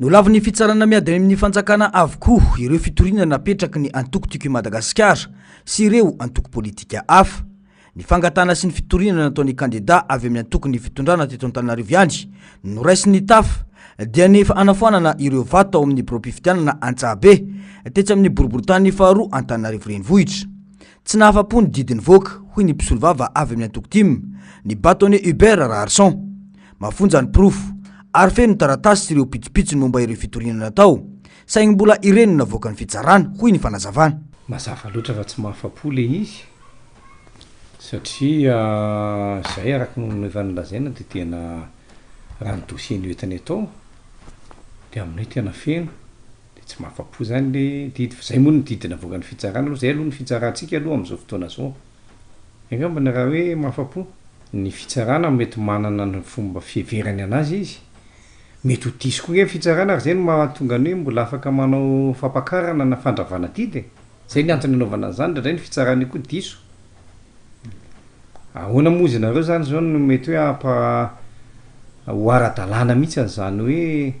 No laviny fitsarana miady amin'ny fanjakana avokoa ireo fitoriana napetraky ny antoko tiako i Madagasikara sy ireo antoko politika hafa. Ny fangatana sy ny fitoriana nataon'ny kandida avy amin'ny antoko ny fitondrana teto Antananarivo ihany no raisiny TAF dia nefa anafoanana ireo vato ao amin'ny biro-pifidianana Antsahabe tetsy amin'ny boriboritany faharoa Antananarivo renivohitra. Tsy nahafa-po ny didiny voaka hoy ny mpisolo vava avy amin'ny antoko TIM ny bâtonnier Hubert Raharson mafonja ny profo ary feno taratasy sy ireo pitsopitsony momba ireo fitoriana natao saigny mbola ireny navoaka ny fitsarana hoy ny fanazavana. Mazava loatra fa tsy mahafa-po le izy satria zay araky ny lazaina dia tena raha ny dossier ny entany atao dia aminay tena feno dia tsy mahafa-po zany le didy fa zay moa ny didina avoaka ny fitsarana aloha zay aloha ny fitsarantsika aloha amin'izao fotoana zao. Angamba ny raha hoe mahafa-po ny fitsarana mety manana ny fomba fiheverany anazy izy. Mety ho diso koa ny fitsarana ary zay no mahatonga ny hoe mbola afaka manao fampakarana na fandravana didy. Zay ny antony anaovana zany indray ny fitsarana koa diso. Ahoana moa izy nareo zany zao no mety hoe ho ara-dalàna mihitsy zany hoe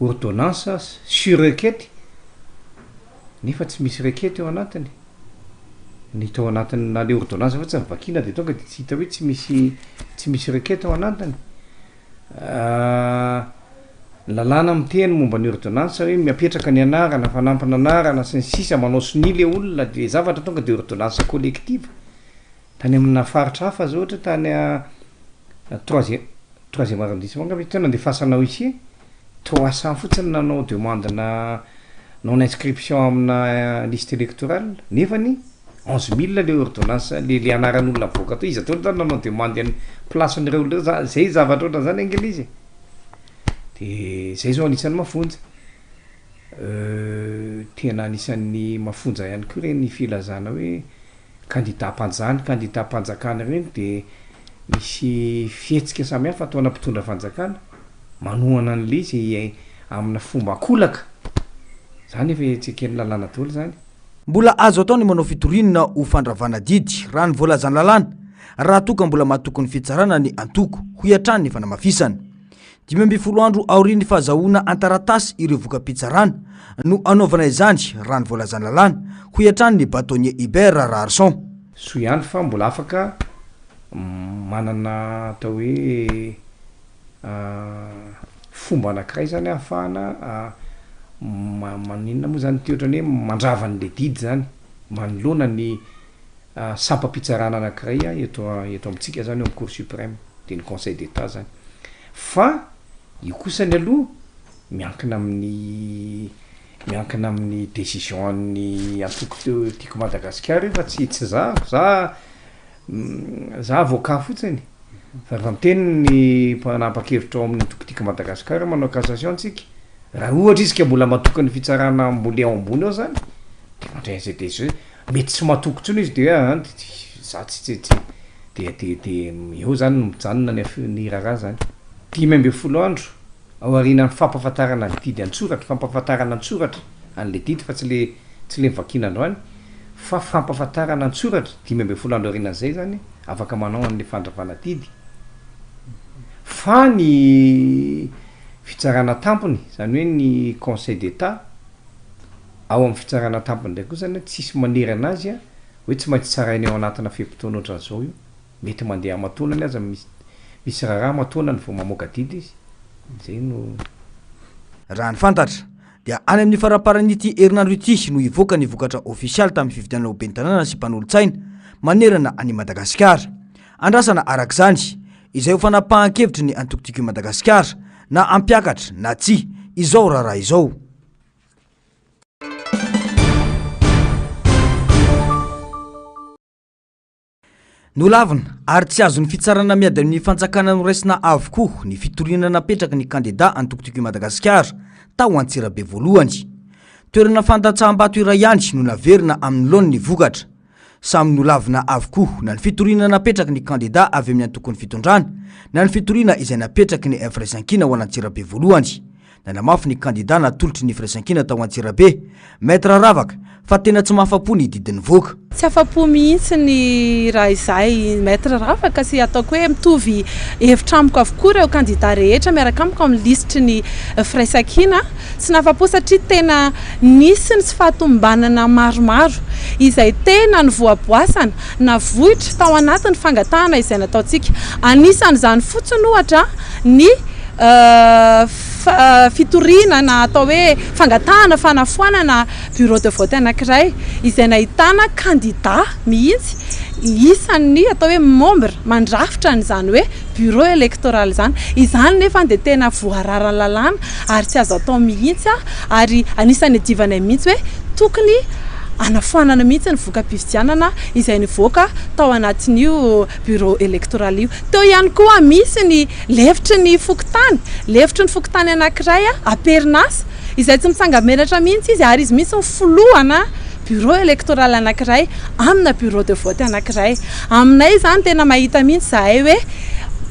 ordonnance sur requête nefa tsy misy requête eo anatiny. Ny tao anatiny na le ordonnance fa tsy mivakina dia tonga dia tsy hita hoe tsy misy requête ao anatiny. Lalàna miteny momba ny ordonnance hoe miapetraka ny anarana, fanampina anarana sy ny sisa manao soni le olona dia zavatra tonga dia ordonnance collective. Tany amina faritra hafa zao ohatra tany troisième arrondissement angamba tena andefasanao ici 300 fotsiny nanao demande na non inscription amina liste électorale nefany 11 000 le ordonnance le anaran'olona avoaka to izy atao zany nanao demande any placen'ireo olona zay zavatra ohatran zany angely izy dia zay zao anisan'ny mafonja. Tena anisan'ny mafonja ihany koa reny filazana hoe candidat mpanjakana reny dia misy fihetsika samihafa ataona mpitondra fanjakana manohana an'le izy amina fomba akolaka zany efa tsekeny lalàna daholo zany. Mbola azo atao ny manao fitorinana ho fandravana didy raha ny voalazany lalàna raha toka mbola mahatoky ny fitsarana ny antoko ho iatrany ny fanamafisana. 12 andro aorian'ny fahazahoana antaratasy ireo voka-pitsarana no anaovana izany raha ny voalazany lalàna ho iatrany ny bâtonnier Hubert Raharson. So ihany fa mbola afaka manana atao hoe fomba anankiray zany ahafahana maninona moa zany ty ohatrany hoe mandravany le didy zany manoloana ny sampam-pitsarana anankiray eto amintsika zany eo amin'ny cour suprême dia ny conseil d'état zany. Fa io kosany aloha miankina amin'ny décision an'ny antoko tiako Madagasikara fa tsy za avocat fotsiny fa rehefa miteny ny mpanapa-kevitra ao amin'ny antoko tiako Madagasikara manao cassation tsika raha ohatra izy ka mbola mahatoka ny fitsarana mbola ao ambony ao zany dia mandray an'izay dia mety tsy mahatoky intsony izy dia za tsy dia eo zany no mijanona ny raharaha zany. 12 andro ao aorian'ny fampahafantarana ny didy an-tsoratra fampahafantarana an-tsoratra an'le didy fa tsy le mivakina androany fa fampahafantarana an-tsoratra 12 andro aorianan'izay zany afaka manao an'le fandravana didy. Fa ny fitsarana tampony zany hoe ny conseil d'état ao amin'ny fitsarana tampony ndray koa zany tsisy manery anazy hoe tsy maintsy tsarainy ao anatina fepotona ohatran'izao io mety mandeha amatonany aza misy raha matona ny vao mamoaka didy izy zay no raha ny fantatra dia any amin'ny faraparan'ity herinandro ity no ivoaka ny vokatra ofisialy tamin'ny fividianana ho ben'ny tanàna sy mpanolo-tsaina manerana any Madagasikara. Andrasana arak'izany izay ho fanapahan-kevitry ny antoko tiako i Madagasikara na ampiakatra na tsy izao raha izao. No lavina ary tsy azony fitsarana miady amin'ny fanjakana no raisina avokoa ny fitoriana napetraka ny kandida antoko tiako i Madagasikara tao Antsirabe voalohany. Toerana fandatsaham-bato iray ihany no naverina amin'ny laony ny vokatra. Samy no lavina avokoa na ny fitoriana napetraka ny kandida avy amin'ny antoko ny fitondrana na ny fitoriana izay napetraka ny firaisankina ho an'Antsirabe voalohany. Nanamafy ny kandida natolotry ny firaisankina tao Antsirabe, Maître Ravaka fa tena tsy mahafa-po ny didiny voaka. Tsy afa-po mihitsy ny raha izay maître Rafaka sy ataoko hoe mitovy hevitra amiko avokoa ireo candidat rehetra miaraka amiko amin'ny listre ny firaisan-kina. Tsy nafa-po satria tena nisy ny tsy fahatombanana maromaro izay tena nivoaboasana na vohitra tao anatin'ny fangatahana izay nataontsika. Anisan'izany fotsiny ohatra ny fitoriana na atao hoe fangatahana fanafoanana bureau de vote anankiray izay nahitana candidat mihitsy isan'ny atao hoe membre mandrafitra n'izany hoe bureau électoral zany. Izany nefa dia tena voarara lalàna ary tsy azo atao mihitsy ary anisan'ny divana mihitsy hoe tokony anafoanana mihitsy ny voka-pifidianana izay nivoaka tao anatin'io bureau électoral io. Teo ihany koa misy ny levitry ny fokotany, levitry ny fokotany anankiray aperinasa izay tsy mitsanga-menatra mihitsy izy ary izy misy ny filohana bureau électoral anankiray amina bureau de vote anankiray. Aminay zany tena mahita mihitsy zahay hoe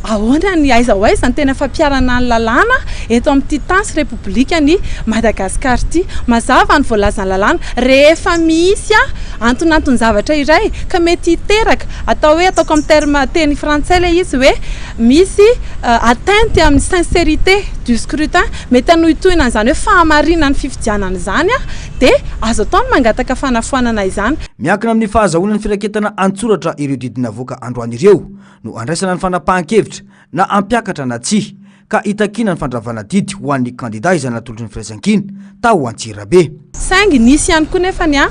ahoana ny aiza ho aiza ny tena fampiarana ny lalàna eto amin'ity tansy repoblika ny Madagasikara ity. Mazava ny voalazany lalàna rehefa misy antonantony zavatra iray ka mety hiteraka atao hoe ataoko amin'ny terme teny frantsay ilay izy hoe misy atteinte amin'ny sincérité du scrutin, mety anohitohina an'izany hoe fahamarinana ny fifidianana izany dia azo atao ny mangataka fanafoanana izany. Miankina amin'ny fahazahoana ny firaketana an-tsoratra ireo didina voaka androany ireo no andraisana ny fanapahan-kevitra na ampiakatra na tsia ka hitakina ny fandravana didy ho an'ny candidat izay natolotry ny firaisan-kina tao Antsirabe. Saingy nisy ihany koa nefa ny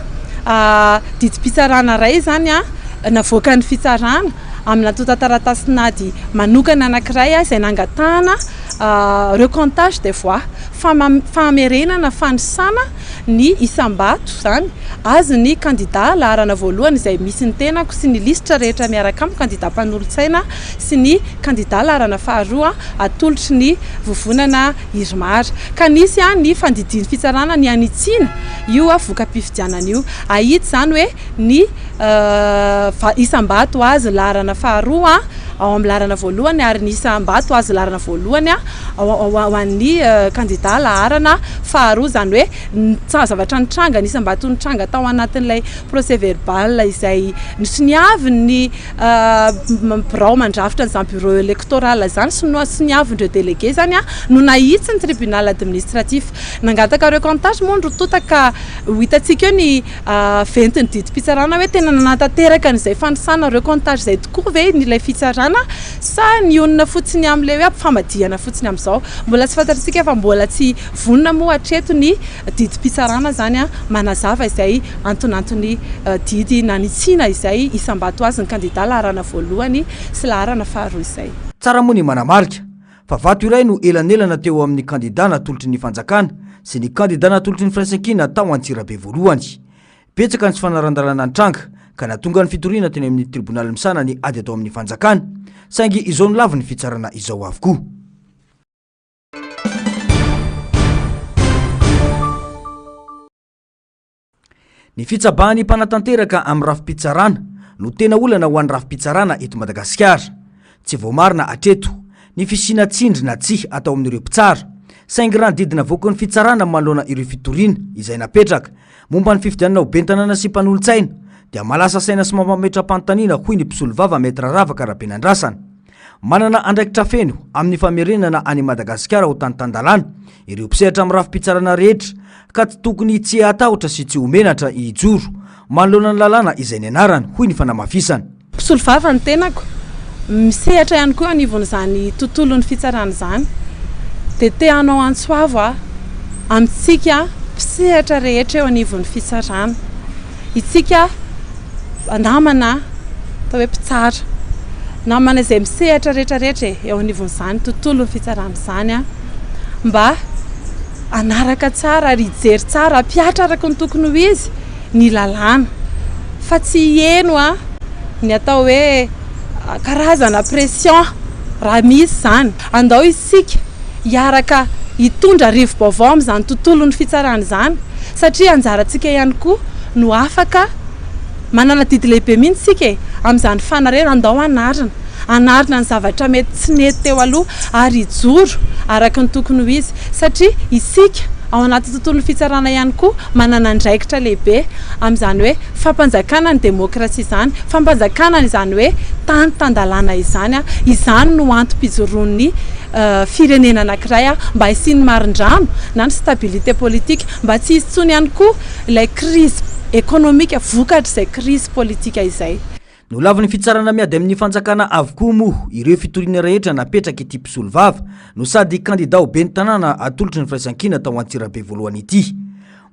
didim-pitsarana ray zany navoaka ny fitsarana amina tota-taratasy manokana anankiray izay nangatahana recomptage des voix, famerenana fanisana ny isam-bato zany azy ny candidat laharana voalohany izay misy ny tenako sy ny listra rehetra miaraka amin'ny candidat mpanolontsaina sy ny candidat laharana faharoa atolotry ny vovonana Irmara. Ka nisy ny fandidiny fitsarana ny anitsina io voka-pifidianana io. Ahita zany hoe ny isam-bato azy laharana faharoa ao amin'ny laharana voalohany ary ny isam-bato azy laharana voalohany ho an'ny candidat laharana faharoa, zany hoe zavatra nitranga ny isam-bato nitranga tao anatin'ilay procès verbal izay sy niavy ny birao mandrafitra n'izany bureau électoral zany sy niavy ireo délégué zany no nahitsy ny tribunal administratif. Nangataka recomptage moa nrotonta ka ho hitantsika eo ny venty ny didim-pitsarana hoe tena nanatanteraka n'izay fanisana recomptage izay tokoa ve n'ilay fitsarana sa nionina fotsiny amin'ilay hoe ampifamadihana fotsiny amin'izao. Mbola tsy fantatritsika fa mbola tsy vonona moa hatreto ny didim-pitsarana zany manazava izay antonantony didy nanitsina izay isam-bato azy ny candidat laharana voalohany sy laharana faharoa izay. Tsara moa ny manamarika fa vato iray no elanelana teo amin'ny candidat natolotry ny fanjakana sy ny candidat natolotry ny firaisan-kina tao Antsirabe voalohany. Betsaka ny tsy fanaran-dalana ny tranga ka natonga ny fitoriana teny amin'ny tribunal misana ny ady atao amin'ny fanjakana, saingy izao ny lavy ny fitsarana izao avokoa. Ny fitsabahany mpanatanteraka amin'ny rafi-pitsarana no tena olana ho an'ny rafi-pitsarana eto Madagasikara. Tsy voamarina hatreto ny fisina tsindry na tsia atao amin'ireo mpitsara, saingy raha didina voaka ny fitsarana manoloana ireo fitoriana izay napetraka momba ny fifidianana ho bentanana sy mpanolontsaina dia malasa saina sy mampametra-panontaniana hoy ny mpisolo vava Maître Ravaka Rabenandrasana. Manana andraikitra feno amin'ny famerenana any Madagasikara ho tany-tandalana ireo mpisehatra amin'ny rafi-pitsarana rehetra ka tsy tokony tsy atahotra sy tsy homenatra hijoro manoloana ny lalàna izay ny anarany hoy ny fanamafisana. Mpisolo vava ny tenako misehatra ihany koa anivon'izany tontolon'ny fitsarana izany dia te hanao antsoavo amintsika mpisehatra rehetra eo anivon'ny fitsarana. Itsika namana atao hoe mpitsara, namana izay misehatra rehetrarehetra eo anivon'izany tontolon'ny fitsarana izany mba anaraka tsara ary hijery tsara ampiatra araka ny tokony ho izy ny lalàna fa tsy eno ny atao hoe karazana pression raha misy zany. Andao isika hiaraka hitondra rivo-baovao amin'izany tontolon'ny fitsarana izany satria anjarantsika ihany koa no afaka manana didy lehibe mihitsy sika amin'izany fanarena. Andao anarina ny zavatra mety tsy nety teo aloha ary hijoro araka ny tokony ho izy satria isika ao anaty tontolo fitsarana ihany koa manana ndraikitra lehibe amin'izany hoe fampanjakana ny demokrasia izany, fampanjakana izany hoe tany tandalana izany izany no antom-pijoroan'ny firenena anankiray mba hisiany marindrano na ny stabilité politique mba tsy hisy tsony ihany koa ilay crise économique vokatra izay crise politique izay. No lavany fitsarana miady amin'ny fanjakana avokoa moa ireo fitoriana rehetra napetraka ity mpisolo vava no sady kandida ho ben'ny tanàna atolotry ny firaisan-kina tao Antsirabe voalohany ity.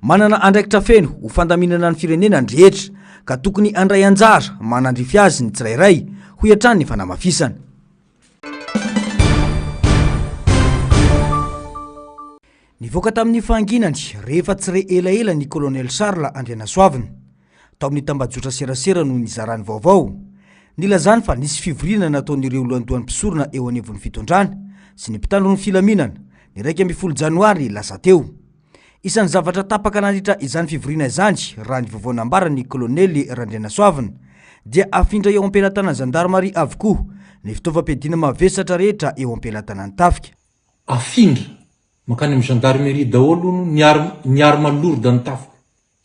Manana andraikitra feno ho fandaminana ny firenena ny rehetra ka tokony andray anjara manandrify azy ny tsirairay ho hiatrany ny fanamafisana. Nivoaka tamin'ny fahanginany rehefa tsy re elaela ny Colonel Charles Andrianasoavina tao amin'ny tambajotra serasera no nizarany vaovao. Nilazany fa nisy fivoriana nataon'ireo lohandohan'ny mpisorona eo anivon'ny fitondrana sy ny mpitandron'ny filaminana ny 1 Janoary lasa teo. Isan'ny zavatra tapaka nandritra izany fivoriana izany raha ny vaovao nambaran'ny Colonel Andrianasoavina dia afindra eo am-pelantanan'ny gendarmerie avokoa ny fitaovam-piadiana mavesatra rehetra eo am-pelantanan'ny Tafika. Afindra makany amin'ny gendarmerie daholo ny arma lourde ny Tafika.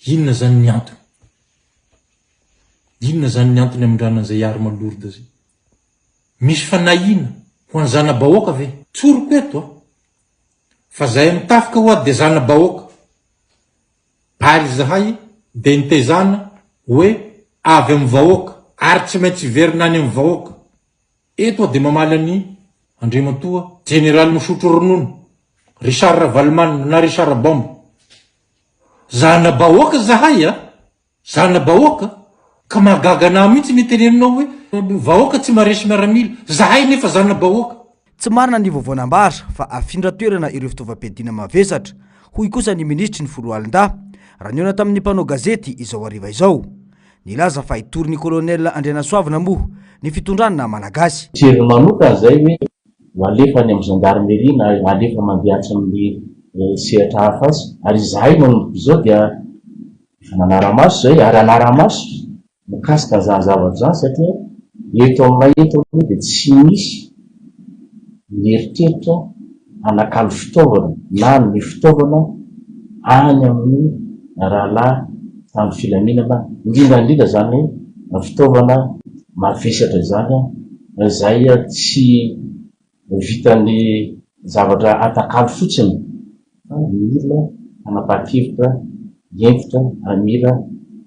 Inona zany ny antony? Inona zany ny antony amindranan'izay arma lourde zay? Misy fanahina ho an'ny zana-bahoaka ve? Tsoroko eto fa zahay amin'ny Tafika ho de zana-bahoaka. Ary zahay de nitezana hoe avy amin'ny vahoaka ary tsy maintsy verina any amin'ny vahoaka. Eto de mamala ny Andriamatoa Général Misotro Ronono, Richard Valman na Richard Bombe. Zana-bahoaka zahay zana-bahoaka. Ka mahagagana mihitsy ny teneninao hoe vahoaka tsy maresy miaramila, zahay nefa zana-bahoaka. Tsy marina ny vaovao nambara fa afindra toerana ireo fitaovam-piadiana mavesatra hoy kosa ny ministry ny Foroalinda raha niona tamin'ny mpanao gazety izao ariva izao. Nilaza fa hitory ny Colonel Andrianasoavina moa ny fitondrana malagasy. Jery manoka zay hoe alefa ny amin'ny gendarmerie na alefa mandehatsy amin'ny sehatra hafa azy ary zahay manomboka izao dia manara-maso zay ary anara-maso mikasika zavatra zany satria eto aminay eto dia tsy misy mieritreritra anakalo fitaovana na ny fitaovana any amin'ny rahalahy tany filaminana indrindrandrindra zany fitaovana mavesatra zany zay tsy vitan'ny zavatra atakalo fotsiny mila anapakevitra hevitra amila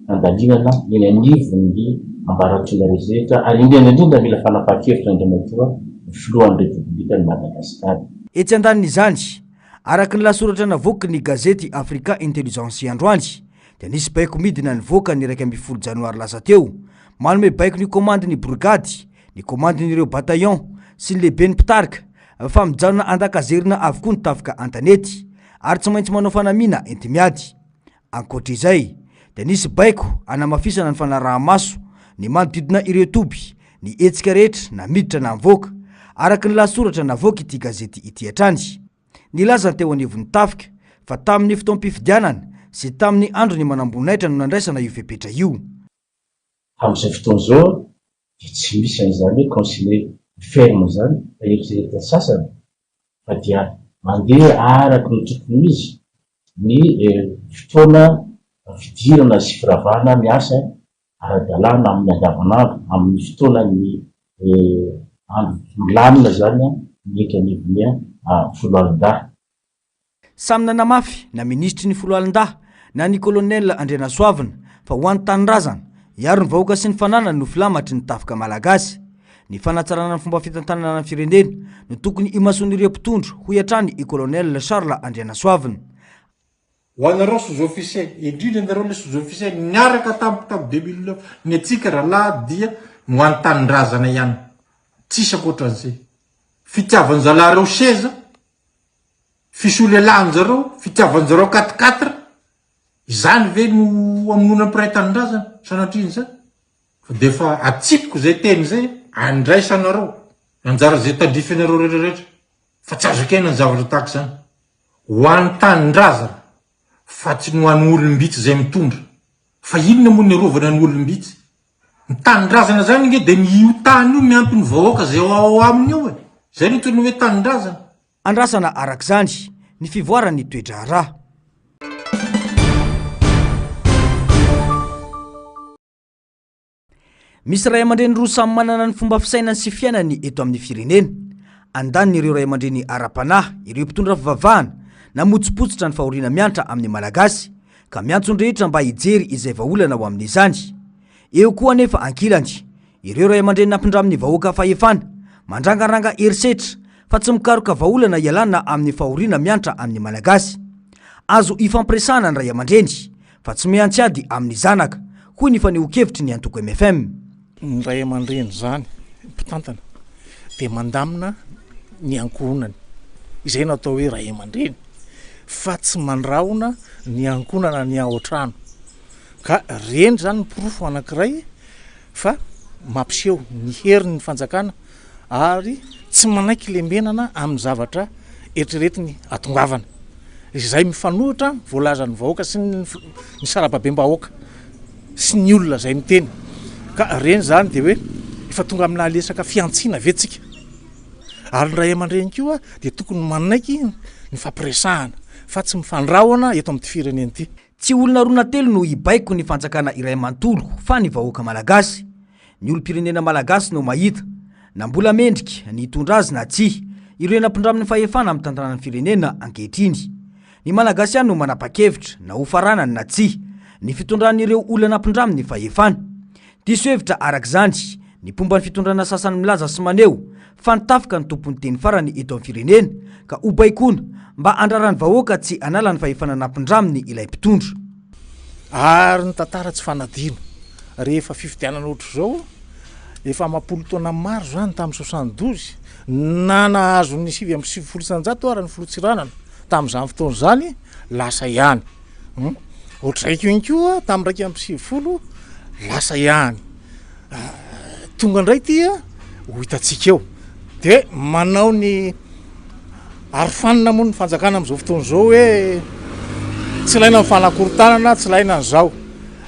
andalinana eny anivon'ny ambaratonga rehetra ary indrindra mila fanapakevitra Andriamatoa filohan'ny Repoblika ny Madagasikara. Etsy andanin'izany araka ny lasoratra navoaka ny gazety Africa Intelligence androany dia nisy baiko midina nivoaka ny 1 Janoary lasa teo manome baiko ny komandiny brigady, ny komandin'ireo bataillon sy ny lehibe ny mpitarika fa mijanona andakazerina avokoa ny Tafika Antanety ary tsy maintsy manao fanamiana entimiady. Ankoatr'izay dia nisy baiko anamafisana ny fanaraha-maso ny manodidina ireo toby ny etsika rehetra na miditra na mivoaka araka ny lasoratra navoaka ity gazety ity hatrany. Nilaza teo anivon'ny Tafika fa tamin'ny fotoam-pifidianana sy tamin'ny andro ny manambonaitra no nandraisana io fepetra io. Amin'izay fotoana izao dia tsy misy an'izany hoe conseiller ferme zany eritreretina sasany fa dia mandeha araka ny tokony izy ny fotoana fidirana sy firavahana miasa ara-dalàna amin'ny andavanandro amin'ny fotoana ny andro milamina zany mety anivony Foroalinda. Samy nanamafy na ministry ny Foroalinda na ny Colonel Andrianasoavina fa ho an'ny tanindrazana hiaro ny vahoaka sy ny fananany no filamatry ny Tafika malagasy. Ny fanatsarana ny fomba fitantanana ny firenena no tokony imason'ireo mpitondro ho hiatrany i Colonel Charles Andrianasoavina. Ho anareo sous-officier, indrindra anareo le sous-officier niaraka tampotampo 2009 ny atsika rahalahy dia no an'ny tanindrazana ihany. Tsisy ankoatran'izay. Fitiavan'zalahareo seza, fisolelan'zareo, fitiavan'zareo 4-4, izany ve no amonona mpiray tanindrazana sanatriny zay? Fa defa atsipiko zay teny zay andraisanareo anjara zay tandrify anareo rehetrarehetra fa tsy azo ekena ny zavatra tahaka zany. Ho an'ny tanindrazana fa tsy no an'ny olombitsy zay mitondra. Fa inona moa ny rovana ny olombitsy? Ny tanindrazana zany nge dia io tany io miampy ny vahoaka zay ao aminy io zay no tony hoe tanindrazana. Andrasana arak'izany ny fivoarany toedrara. misy ray aman-dreny roa samy manana ny fomba fisainany sy fiainany eto amin'ny firenena. Andaniny ireo ray aman-dreny ara-panahy, ireo mpitondra fivavahana namotsipotsitra ny fahoriana miantra amin'ny malagasy ka miantso ny rehetra mba hijery izay vahaolana ao amin'izany. Eo koa anefa ankilany ireo ray aman-dreny nampindramin'ny vahoaka fahefana mandrangaranga herisetra fa tsy mikaroka vahaolana ialana amin'ny fahoriana miantra amin'ny malagasy. Azo ifampiresahana ny ray aman-dreny fa tsy miantsiady amin'ny zanaka, hoy ny faneho-kevitry ny Antoko MFM. Ny ray aman-dreny zany mpitantana de mandamina ny ankohonany izay natao hoe ray aman-dreny fa tsy mandraona ny ankohonana ny ao an-trano. Ka reny zany pirofo anankiray fa mampiseho ny herin'ny fanjakana ary tsy manaiky lembenana amin'ny zavatra eritreretiny atongavana. Izay mifanohitra voalazan'ny vahoaka sy ny sarababem-bahoaka sy ny olona zay miteny. Ka reny zany de hoe efa tonga amina lesaka fiantsina vetsika. Ary ny ray aman-dreny koa de tokony manaiky ny fampiresahana fa tsy mifandrahona eto amin'ny firenena ity. Tsy olona roa na telo no hibaiko ny fanjakana iray manontolo fa ny vahoaka malagasy. Ny olom-pirenena malagasy no mahita na mbola mendrika ny hitondra azy na tsy ireo nampindramin'ny fahefana amin'ny tantanàna firenena ankehitriny. Ny malagasy ihany no manapa-kevitra na hofaranany na tsy ny fitondran'ireo olona nampindraminy fahefana. Diso hevitra arak'izany ny pomba ny fitondrana sasany milaza sy maneho fa nitafika ny tompon'ny teny farany eto amin'ny firenena ka hobaikona mba andrarany vahoaka tsy anala ny fahefana nampindraminy ilay mpitondra. Ary ny tantara tsy fanadino rehefa fifidianana ohatr' zao efa mampolo taona maro zany tamin'ny 72 na nahazo ny 7 ary ny filotsiranana tamin'izany fotoana zany lasa ihany. Ohatr'izay ihany koa tamin'ny 270 lasa ihany. Tonga indray tia ho hitantsika eo de manao ny arofanina moa ny fanjakana amin'izao fotoana zao hoe tsy ilaina ny fanakorontanana, tsy ilaina an'izao.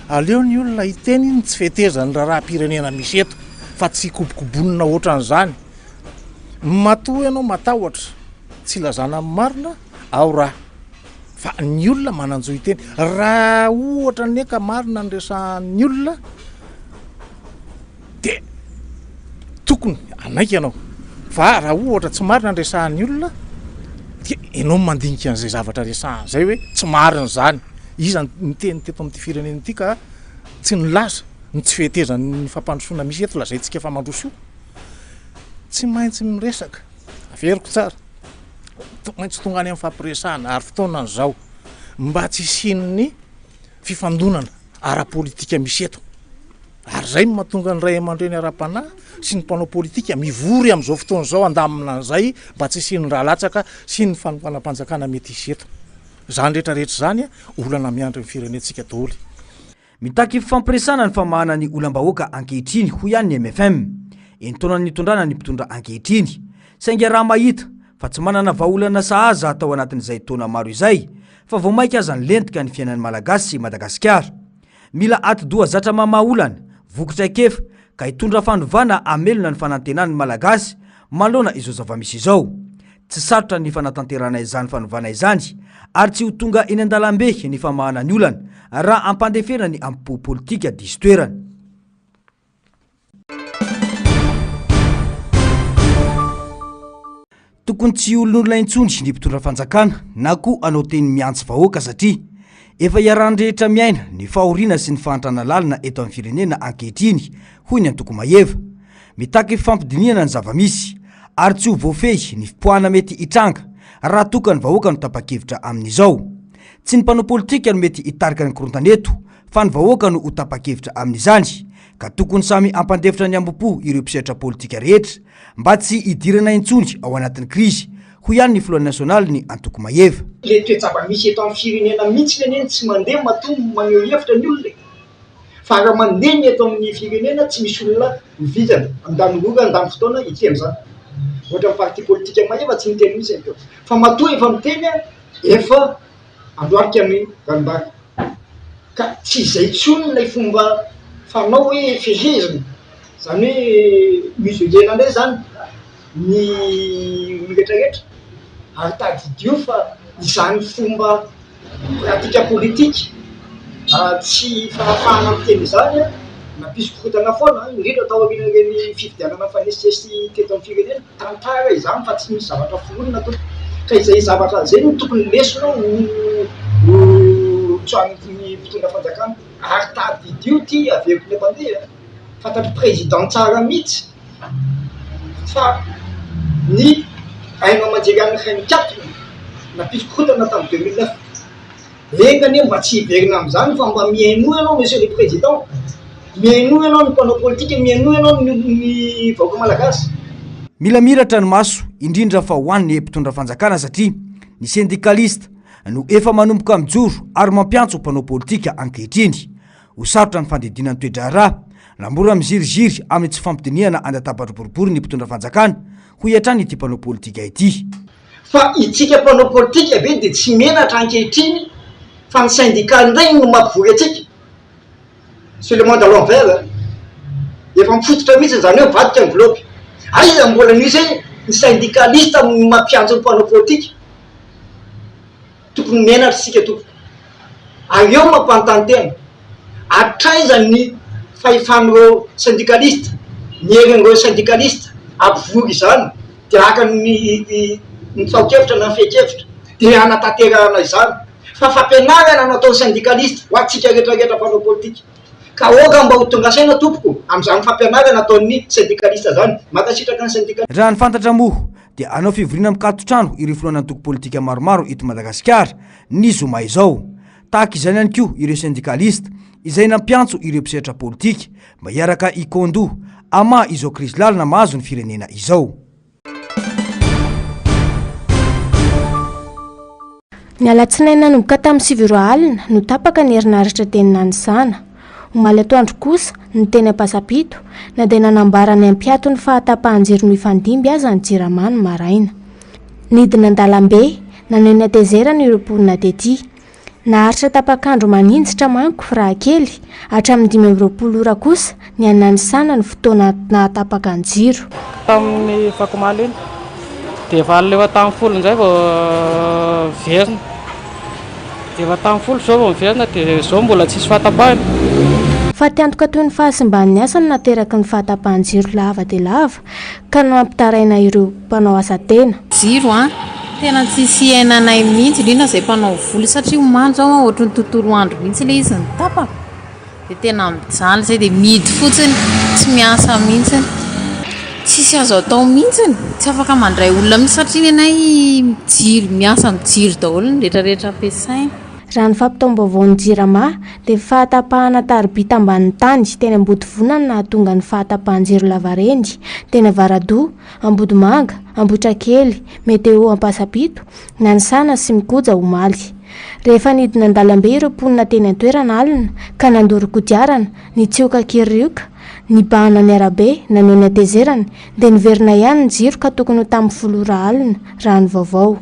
Aleo ny olona hiteny ny tsy fetezany raharam-pirenena misy eto fa tsy kobokobonina ohatran'izany. Matoa ianao matahotra tsy lazana amin'ny marina ao raha fa ny olona mananjo hiteny. Raha ohatra ny ka marina ny resahan'ny olona de tokony anaiky ianao, fa raha ohatra tsy marina ny resahan'ny olona de ianao mandinika an'izay zavatra resahana zay hoe tsy marina zany. Iza ny teny teto amin'ny firenena ity ka tsy nilaza ny tsy fetezan'ny fampandrosoana misy eto lazaintsika fa mandroso. Tsy maintsy miresaka averiko tsara maintsy tonga any amin'ny fampiresahana ary fotoana an'izao mba tsy hisian'ny fifandonana ara-politika misy eto. Ary zay mahatonga ny ray aman-dreny ara-panahy sy ny mpanao politika mivory amin'izao fotoana zao andamina an'izay mba tsy hisian'ny raha latsaka sy ny fanofanam-panjakana mety hisy eto. Zany rehetrarehetra zany olana miandry ny firenentsika daholo. Mitaky fampiresana ny famahana ny olam-bahoaka ankehitriny hoy ihany ny MFM. Entonany nitondrana ny mpitondra ankehitriny saingy raha mahita fa tsy manana vahaolana sahaza atao anatin'izay taona maro izay fa vao maika aza ny lentika ny fiainan'ny malagasy sy Madagasikara. Mila ati-doha zatra mamaolana vokotra ikefa ka hitondra fandovana amelona ny fanantenan'ny malagasy malona izao zava-misy izao. Tsy sarotra ny fanatanterana izany fanovana izany ary tsy ho tonga eny an-dalambe ny famahana ny olana raha ampandeferana ny ampo politika diso toerana. Tokony tsy olon'olona intsony ny mpitondra fanjakana na koa anao teny miantso vahoaka satria efa iarahany-rehetra miaina ny fahoriana sy ny fahantrana lalina eto amin'ny firenena ankehitriny hoy ny Antoko Maheva. Mitaky fampidiniana ny zava-misy ary tsy ho voafehy ny fipoahana mety hitranga raha toka ny vahoaka no tapa-kevitra amin'izao. Tsy ny mpanao politika no mety hitarika ny korontaneto fa ny vahoaka no ho tapa-kevitra amin'izany ka tokony samy ampandefitra ny ambopo ireo mpisaitra politika rehetra mba tsy hidirana intsony ao anatin'ny krizy hoy ihany ny filohan'ny nasionaly ny Antoko Maheva. Le toe-java-misy eto amin'ny firenena mihitsy neneny tsy mandeha matombo maneho hevitra ny olona fa raha mandeha ny eto amin'ny firenena tsy misy olona mivizana andany andany fotoana ity am'izany. Ohatra ny parti politika Maheva tsy miteny mihitsy any fa matoa efa miteny efa androarika amin'ny ranombary ka tsy izay tsony ilay fomba fanao hoe fehezina zany hoe mizoena indray zany ny rehetrarehetra ary tadidio fa izany fomba pratika politika tsy fahafahana miteny izany Nampisy korotana foana indrindra atao aorianareny fifidianana fanesisesy teto amin'ny firenena tantara izany fa tsy misy zavatra foronina to ka izay zavatra zay no tokony lesona ho tsoan'ny mpitondra fanjakana ary tadidio ty averiko ny mpandeha fantatry président tsara mihitsy fa ny aina manjery any mikatona nampisy korotana tamin'ny 2009 engany mba tsy hiverina am'izany fa mba miaino ianao monsieur le président miaino ianao ny mpanao politika miaino ianao ny vahoaka malagasy. Mila miratra ny maso indrindra fa ho an'ny mpitondra fanjakana satria ny syndikalista no efa manomboka mijoro ary mampiantso mpanao politika ankehitriny ho sarotra ny fandidinan'ny toe-draharaha namora miziriziry amin'ny tsy fampidiniana andatapatra boribory ny mpitondra fanjakana ho hiatrany ity mpanao politika ity. Fa itsika mpanao politika be dia tsy menatra ankehitriny fa ny syndicat ndray no mampivory atsika. C'est le monde à l'envers. Efa mifototra mihitsy zany hoe vadika enveloppe. Aiza mbola nisy ny syndicaliste mampiantso ny mpanao politika. Tokony menatra sika tokony. Ary eo mampanontany tena. Atraiza ny fahefan'ireo syndicaliste, ny herin'ireo syndicaliste ampivory izany dia haka ny tsaokevitra na ny fehi-kevitra dia hanatanterahana izany. Fa fampianarana natao syndicaliste ho antsika rehetrarehetra mpanao politika. Ka oga mba ho tonga saina tompoko amin'izany fampianarana ataon'ny syndicaliste zany makasitraka ny syndicaliste. Raha ny fantatra moa dia anao fivoriana mikatotrano ireo filohan'ny antoko politika maromaro eto Madagasikara ny zoma izao. Tahaka izany ihany koa ireo syndicaliste izay nampiantso ireo mpisehatra politika mba hiaraka ikondo ama izao krizy lalina mahazo ny firenena izao. Ny alatsinainy nanomboka tamin'ny 7 alina no tapaka ny herinaratra teny Nanisana. Omaly atoandro kosa ny teny Ampasapito na dia nanambara ny ampiato ny fahatapahan-jiro ny ifandimby aza ny Jirama ny maraina. Nidina an-dalambe naneny atezerana ireo mponina tety. Naharitra tapakandro maninjitra manko raha kely hatramin'ny 5 ora kosa ny Nanisana ny fotoana nahatapaka ny jiro. Tamin'ny Fakomaly iny dia efa alefa tamin'ny folo indray vao verina. Efa tamin'ny folo zao vao miverina dia zao mbola tsisy fahatapahana. Fa tiantoka toy ny fahasimban'ny asa no nateraky ny fahatapahan-jiro lava dia lava ka nampitaraina ireo mpanao asa tena. Jiro tena tsisy iainanay mihitsy indrindra izay mpanao voly satria omano zao ohatran'ny tontolo andro mihitsy ilay izy nitapaka dia tena mijaly izay dia mihidy fotsiny tsy miasa mihitsiny. Tsisy azo atao mihitsiny tsy afaka mandray olona mihitsy satria nenay mijiry miasa mijiry daholo ny rehetrarehetra ampiasaina. Raha ny fampitaom-baovao ny Jirama dia fahatapahana taribita ambanin'ny tany teny Ambodivona no nahatonga ny fahatapahan-jiro lavarendy teny Avaradoa, Ambodimanga, Ambotrakely, Meteo Ampasapito, Nanisana sy Mikoja Omaly. Rehefa nidina an-dalambe ireo mponina teny an-toerana alina ka nandoro kodiarana ny tsioka kirioka ny bahana ny arabe naneo ny atezerana dia niverina ihany ny jiro ka tokony ho tamin'ny 10 ora alina raha ny vaovao.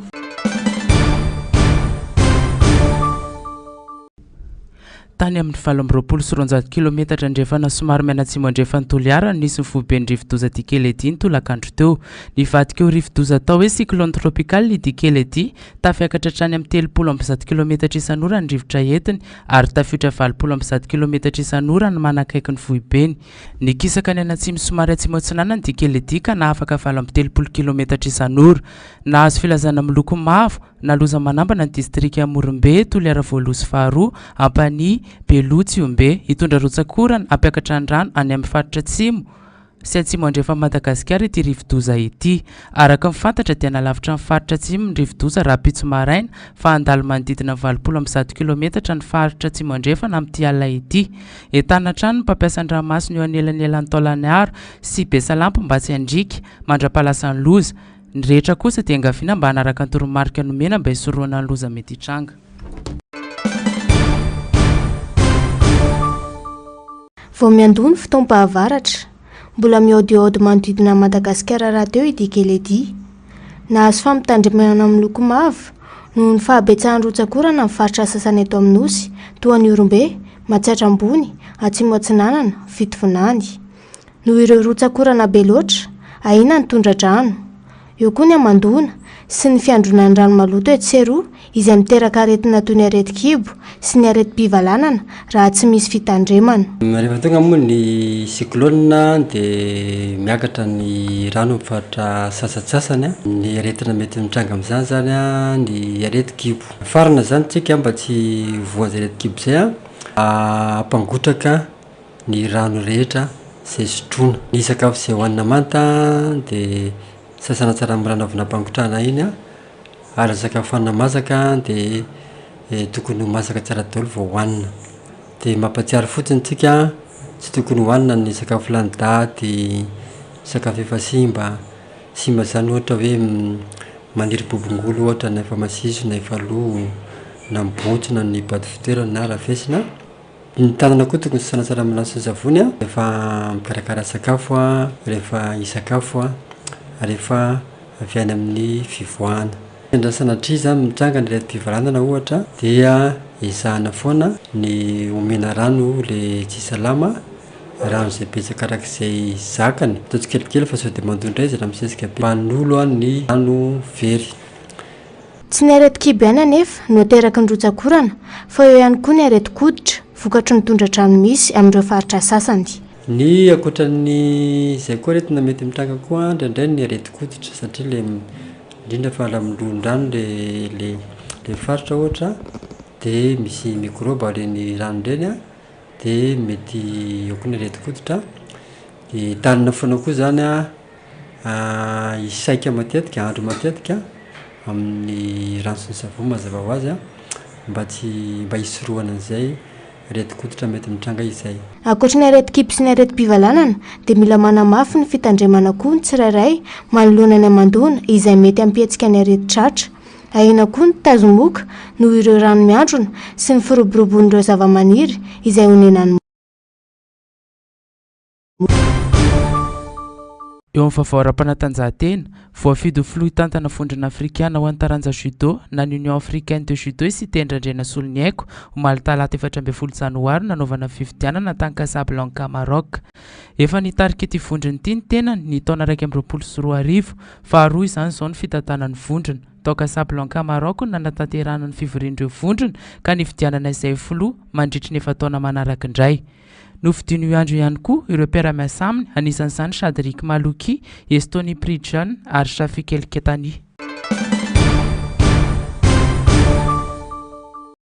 Tany amin'ny 720 kilometatra andrefana somary mianatsimo andrefana Toliara nisy ny foiben'ny rivo-doza Dikely ety ny tolakandro teo. Nivadika eo rivo-doza atao hoe cyclone tropical ny Dikely ety tafiakatra hatrany amin'ny 30 kilometatra isan'ora ny rivotra entiny ary tafiotra 20 kilometatra isan'ora ny manakaiky ny foibeny. Nikisaka ny anatsimo somary atsimo atsinana ny Dikely ety ka nahafaka 30 kilometatra isan'ora. Nahazo filazana miloko mavo naloza manambana ny distrika Amorimbe, Toliara Voalohany sy faharoa, Ampany, Belotsy, Ombe, hitondra rotsakorana ampiakatra ny rano any amin'ny faritra atsimo sy atsimo andrefa Madagasikara ity rivo-doza ity. Araka mifantatra dia nalavitra ny faritra atsimo ny rivo-doza raha pitso maraina fa andalo manodidina 20 kilometatra ny faritra atsimo andrefana amin'ity alina ity. Entana trano ny mpampiasa ny ranomasina eo anelanelan'ny Taolagnaro sy Besalampo mba tsy handriky mandrapalasan'ny loza. Ny rehetra kosa dia angafiana mba hanaraka ny toromarika nomena mba hisoroana ny loza mety hitranga. Vao miandony fotoam-pahavaratra mbola miaodiaody manodidina Madagasikara raha teo ity Dikely ety. Nahazo famitandrimana amin'ny loko mavo noho ny fahabetsahan'ny rotsakorana amin'ny faritra sasany eto amin'ny nosy toa ny Orombe, Matsatra Ambony, Atsimo Atsinanana, Fitovonany. Noho ireo rotsakorana be loatra ahina ny tondra-drano. Eo koa ny Amandona sy ny fiandronan'ny rano maloto ety Seroa izay miteraka aretina toy ny areti-kibo sy ny areti-pivalanana raha tsy misy fitandremana. Rehefa tonga moa ny cyclone dia miakatra ny rano mifaritra sasatsasany ny aretina mety mitranga amin'izany zany ny areti-kibo. Farana zany tsika mba tsy voazy areti-kibo zay ampangotraka ny rano rehetra zay sotroina. Ny sakafo izay hohanina manta dia sasana tsara amin'ny rano avy nampangotrahana iny ary sakafo hanina masaka dia tokony ho masaka tsara daholo vao hohanina. Dia mampatsiaro fotsiny tsika tsy tokony hohanina ny sakafo lany daty, sakafo efa simba zany ohatra hoe maniry bobongolo ohatra na efa masiso na efa lo na mibotsina ny boîte fitoerana na ravesina. Ny tanana koa tokony sasana tsara amin'ny rano sy savony rehefa mikarakara sakafo rehefa hisakafo rehefa avy any amin'ny fivoahana. Andrasana tri zany mitranga ny areti-pivalanana ohatra dia izahana foana ny omena rano le tsy salama, rano zay betsaka arak'izay zakany atao tsikelikely fa sao dia mandondra izy raha misesika be manolo ny rano very. Tsy ny areti-kibo ihany anefa no ateraky ny rotsakorana fa eo ihany koa ny areti-koditra vokatry ny tondra-drano misy amin'ireo faritra sasany. Ny akoatran'ny izay koa aretina mety mitranga koa indraindray ny areti-koditra satria le indrindra fa raha milon-drano le faritra ohatra dia misy mikroba reny rano reny dia mety eo koa ny areti-koditra. Dia tanina foana koa zany isaika matetika andro matetika amin'ny rano sy ny savony mazava ho azy mba hisorohana an'izay areti-koditra mety mitranga izay. Ankoatra ny areti-kibo sy ny areti-pivalanana dia mila manamafy ny fitandremana koa ny tsirairay manoloana ny amandona izay mety hampihetsika ny areti-tratra. Ahina koa ny tazomoka noho ireo rano miandrona sy ny firoboroboan'ireo zavamaniry izay honenany. Eo amin'ny vaovao ara-panatanjahantena, voafidy ho filoha tantana fondrina afrikana ho an'ny taranja judo na ny Union africaine de judo sy tendran-drena solonyaiko omaly talata 14 janoary nanaovana fifidianana tany Casablanca Maroc. Efa nitarika ity vondrina ity ny tenany ny taona 2024 faharoa izany izao ny fitantanany vondrina. Tao Casablanca Maroc nanatanterahana ny fivorian'ireo vondrina ka nifidianana izay filoha mandritry ny efa taona manaraka indray. Nofidiny andro ihany koa ireo mpiara-miasa aminy anisan'izany Chadrik Malouki, Estonie Pridjan ary Shafik El Ketani.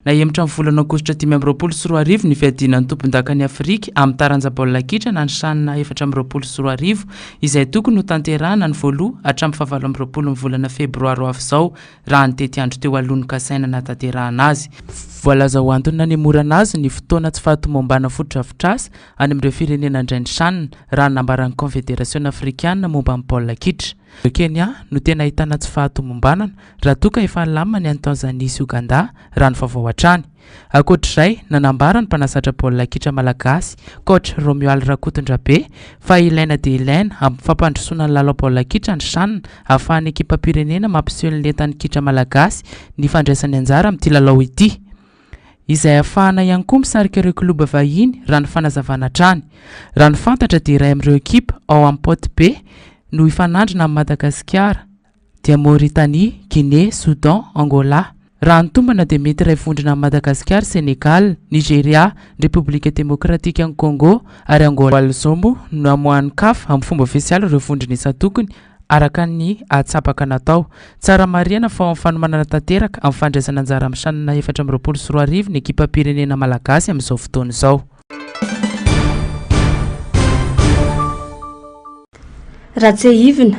Na hemitra amin'ny volana aogositra 2024 ny fiadinan'ny tompon-dakan'ny Afrika amin'ny taranja baolina kitra na ny sanina 2024 izay tokony ho tanterahana ny voaloha hatramin'ny 17 ny volana febroary avy izao raha ny tety andro teo alohan'ny kasaina natanterahana azy. Voalaza ho antony nanemorana azy ny fotoana tsy fahatomombana fotodrafitrasa any amin'ireo firenena indray ny sanina raha nambaran'ny Confédération africaine momba amin'ny baolina kitra. Kenya no tena ahitana tsy fahatomombanana raha toka efa lamina ny any Tanzania sy Uganda raha ny vaovao hatrany. Ankoatr'izay nanambara ny mpanasatra baolina kitra malagasy coach Romuald Rakotondrabe fa ilaina dia ilaina amin'ny fampandrosoana ny lalao baolina kitra ny sanina ahafahan'ny ekipa pirenena mampiseho ny lentan'ny kitra malagasy ny fandraisany anjara amin'ity lalao ity. Izay ahafahana ihany koa misarika ireo kluba vahiny raha ny fanazavana hatrany. Raha ny fantatra dia iray amin'ireo ekipa ao amin'ny pote B no ifanandrina amin'ny Madagasikara dia Mauritanie, Guinée, Soudan, Angola. Raha ny tombana dia mety iray vondrina amin'ny Madagasikara, Sénégal, Nigeria, République démocratique en Congo ary Angola. Walzombo no amohan'ny CAF amin'ny fomba ofisialy ireo vondrina isa-tokony araka ny atsapaka natao. Tsara marihana fa amin'ny fanomanana tanteraka amin'ny fandraisana anjara amin'ny sanina 2024 ny ekipa pirenena malagasy amin'izao fotoana izao. Ratsehivina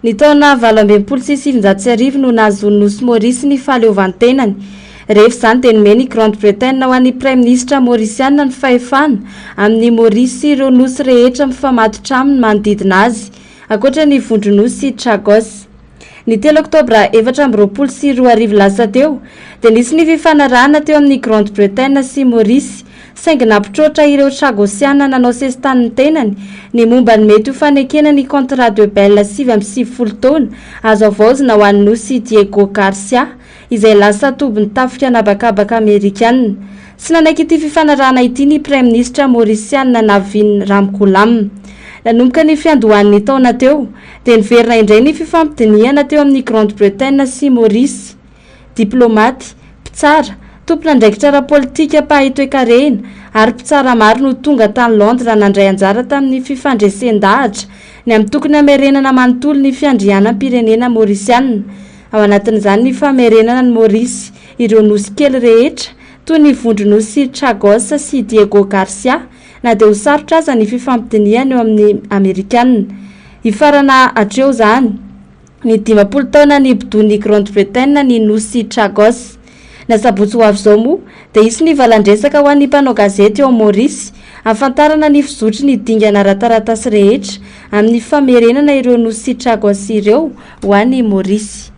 ny taona 2026 no nahazoany Nosy Maurice ny fahaleovantenany. Rehefa izany dia nomeny Grande-Bretagne ho an'ny Prime Ministre Mauritiana ny fahefana amin'ny Maurice ireo nosy rehetra mifamatotra aminy manodidina azy ankoatra ny vondronosy Chagos. Ny 3 Oktobra 2024 lasa teo dia nisy ny fifanarahana teo amin'ny Grande-Bretagne sy Maurice saingy nampitroatra ireo Chagosiana nanao sesitany tenany ny momba ny mety ho fanekena ny contrat de bail 7 taona azo avaozina ho an'ny nosy Diego Garcia izay lasa tobiny tafika anabakabaka Amerikana. Sy nanaiky ity fifanarahana ity ny Prime Ministre Mauritiana Navin Ramgoolam. Nanomboka ny fiandohan'ny taona teo dia niverina indray ny fifampidiniana teo amin'ny Grande-Bretagne sy Maurice. Diplomaty, mpitsara, tompon'andraikitra ara-politika pahitoekarena ary mpitsara maro no tonga tany Londres nandray anjara tamin'ny fifandresen-dahatra ny amin'ny tokony hamerenana manontolo ny fiandrianam-pirenena Mauritiana. Ao anatin'izany ny famerenana ny Maurice ireo nosy kely rehetra toy ny vondronosy Chagos sy Diego Garcia na dia ho sarotra aza ny fifampidiniana eo amin'ny Amerikanina. Ifarana hatreo zany ny 20 taona ny bidon'ny Grande-Bretagne ny nosy Chagos. Nasabotsy ho avy izao moa dia isy ny valandresaka ho an'ny mpanao gazety eo Maurice afantarana ny fizotry ny dingana rataratasy rehetra amin'ny famerenana ireo nosy Chagos ireo ho an'ny Maurice.